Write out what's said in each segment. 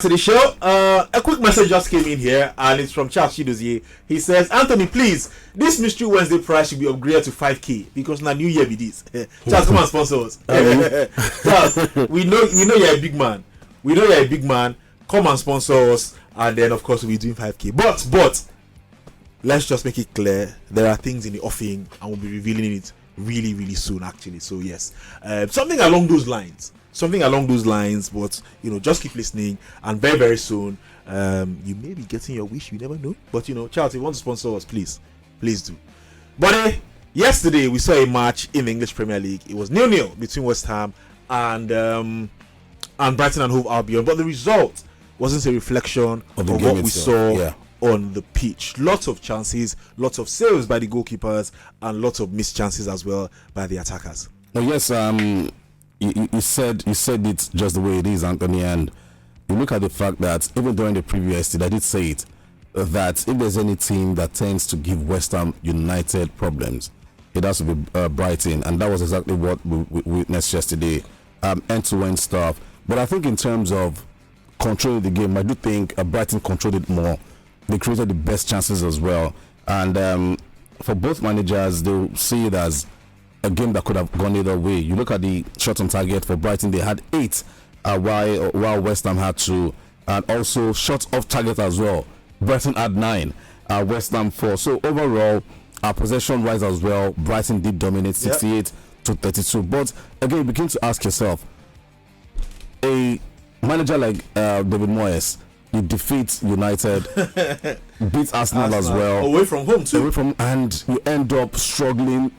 To the show. A quick message just came in here, and it's from Charles Chidozie. He says, Anthony, please, this Mystery Wednesday price should be upgraded to 5k because now New Year be this. Charles, come and sponsor us. Charles, we know you're a big man. We know you're a big man. Come and sponsor us, and then of course we'll be doing 5k. But let's just make it clear there are things in the offing, and we'll be revealing it really soon, actually. So yes, something along those lines. But just keep listening, and very soon you may be getting your wish. You never know. But Charles, if you want to sponsor us, please do. But yesterday we saw a match in the English Premier League. It was 0-0 between West Ham and Brighton and Hove Albion, but the result wasn't a reflection of what we saw on the pitch. Lots of chances, lots of saves by the goalkeepers, and lots of missed chances as well by the attackers. Oh, yes, You said it just the way it is, Anthony, and you look at the fact that even during the preview yesterday, I did say it, that if there's any team that tends to give West Ham United problems, it has to be Brighton, and that was exactly what we witnessed yesterday, end-to-end stuff. But I think in terms of controlling the game, I do think Brighton controlled it more. They created the best chances as well, and for both managers, they'll see it as a game that could have gone either way. You look at the shots on target for Brighton, they had 8, while West Ham had 2, and also shots off target as well. Brighton had 9, West Ham 4. So overall, possession wise as well, Brighton did dominate 68 to 32. But again, you begin to ask yourself, a manager like David Moyes, you defeat United, beat Arsenal as well, away from home too, and you end up struggling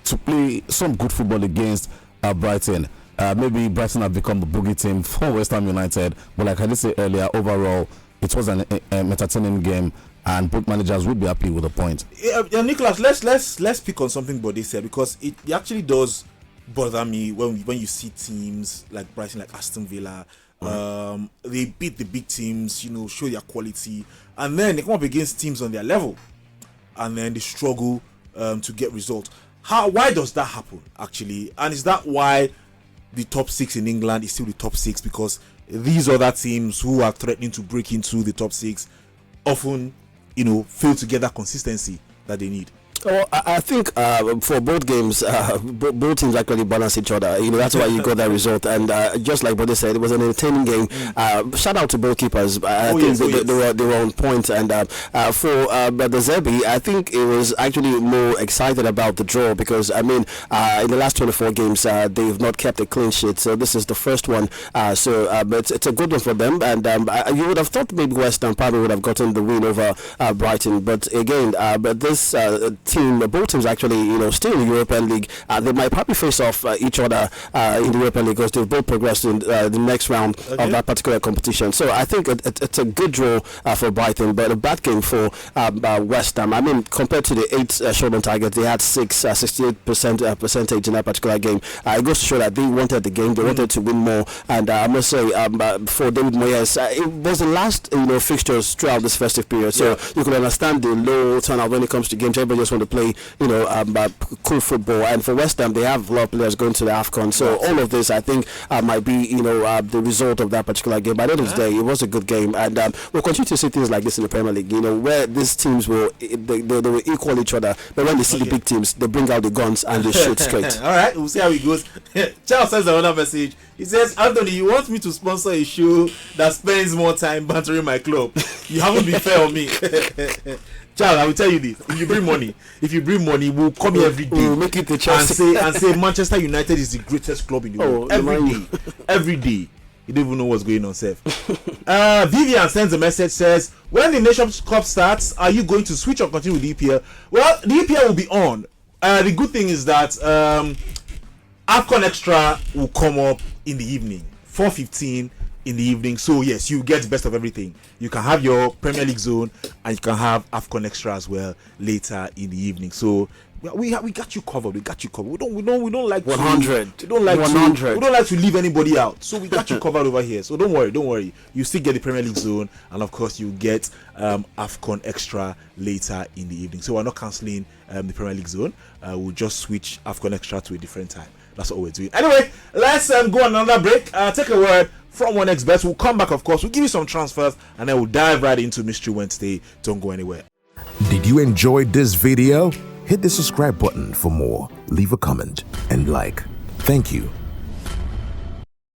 to play some good football against Brighton. Maybe Brighton have become a boogie team for West Ham United, but like I did say earlier, overall it was an entertaining game, and both managers would be happy with the point. Nicholas, let's pick on something Bode said, because it actually does bother me when you see teams like Brighton, like Aston Villa. They beat the big teams, show their quality, and then they come up against teams on their level, and then they struggle to get results. Why does that happen, actually? And is that why the top 6 in England is still the top 6? Because these other teams who are threatening to break into the top 6 often, fail to get that consistency that they need. Well, I think for both games, both teams actually balance each other. That's why you got that result. And just like Bode said, it was an entertaining game. Shout out to both keepers. I think they were on point. And for the Zerbi, I think it was actually more excited about the draw because, in the last 24 games, they've not kept a clean sheet. So this is the first one. But it's a good one for them. And you would have thought maybe West Ham probably would have gotten the win over Brighton. But again, this both teams actually, still in the European League. They might probably face off each other in the European League because they've both progressed in the next round of that particular competition. So I think it's a good draw for Brighton, but a bad game for West Ham. Compared to the 8 shot on target, they had 68% percentage in that particular game. It goes to show that they wanted the game, they wanted to win more. And I must say, for David Moyes, it was the last fixtures throughout this festive period. So you can understand the low turnout when it comes to games. Everybody just want to play, cool football. And for West Ham, they have a lot of players going to the AFCON. So all of this, I think, might be, the result of that particular game. By the end of the day, it was a good game, and we'll continue to see things like this in the Premier League. Where these teams will equal each other, but when they see the big teams, they bring out the guns and they shoot straight. All right, we'll see how it goes. Charles sends another message. He says, Anthony, you want me to sponsor a show that spends more time bantering my club? You haven't been fair on me. Charles, I will tell you this: if you bring money, we'll come here every day. We'll make it the Chelsea and say Manchester United is the greatest club in the world. Every day. You don't even know what's going on, Seth. Vivian sends a message, says, when the Nations Cup starts, are you going to switch or continue with the EPL? Well, the EPL will be on. The good thing is that AFCON Extra will come up in the evening, 4:15 in the evening. So yes, you get the best of everything. You can have your Premier League zone, and you can have AFCON Extra as well later in the evening. So we got you covered. We don't like 100. We don't like 100. We don't like to leave anybody out. So we got you covered over here. So don't worry. You still get the Premier League zone, and of course you get AFCON Extra later in the evening. So we're not cancelling the Premier League zone. We'll just switch AFCON Extra to a different time. That's what we're doing. Anyway, let's go on another break. Take a word from one expert. We'll come back, of course. We'll give you some transfers, and then we'll dive right into Mystery Wednesday. Don't go anywhere. Did you enjoy this video? Hit the subscribe button for more. Leave a comment and like. Thank you.